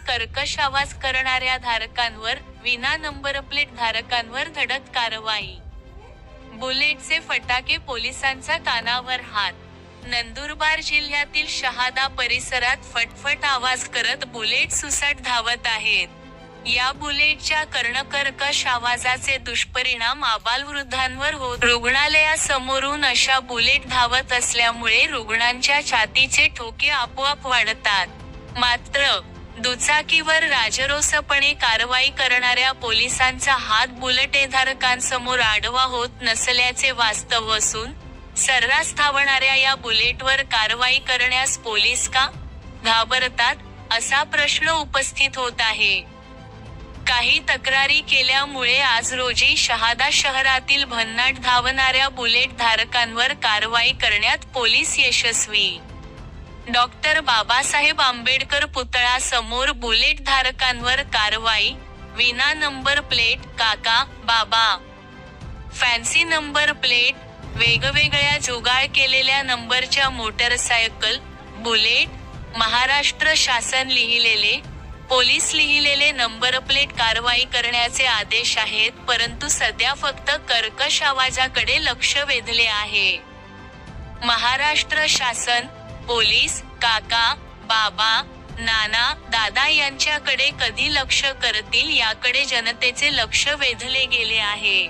कर्कश आवाज करणाऱ्या धारकांवर, विना नंबर प्लेट धारकांवर धडक कारवाई. बुलेटचे फटाके पोलिसांचा कानावर हात. नंदुरबार जिल्ह्यातील शहादा परिसरात फटफट आवाज करत बुलेट सुसाट धावत आहेत. या बुलेटच्या कर्णकर्कश आवाजाचे दुष्परिणाम आबालवृद्धांवर होत रुग्णालयासमोरून अशा बुलेट धावत असल्यामुळे रुग्णांच्या छातीचे ठोके आपोआप वाढतात. मात्र, दुचाकीवर राजरोसपणे कारवाई करणाऱ्या पोलिसांचा हात बुलेटधारकांसमोर आडवा होत नसल्याचे वास्तव असून, सर्रास धावणाऱ्या या बुलेटवर कारवाई करण्यास पोलीस का घाबरतात, असा प्रश्न उपस्थित होत आहे. काही तक्रारी केल्यामुळे आज रोजी शहादा शहरातील भन्नाट धावणाऱ्या बुलेट धारकांवर कारवाई करण्यात पोलीस यशस्वी. डॉ. बाबासाहेब आंबेडकर पुतळा समोर बुलेट धारकांवर कारवाई, विना नंबर प्लेट, काका, बाबा. फॅन्सी नंबर प्लेट, वेगवेगळ्या जुगाड केलेल्या नंबरच्या मोटरसायकल, बुलेट, महाराष्ट्र शासन लिहिलेले, पोलीस लिहिलेले नंबर प्लेट कारवाई करण्याचे आदेश आहेत, परंतु सध्या फक्त कर्कश आवाजाकडे लक्ष वेधले आहे. महाराष्ट्र शासन, पोलीस, काका, बाबा, नाना, दादा यांच्याकडे कधी लक्ष करतील याकडे जनतेचे लक्ष वेधले गेले आहे.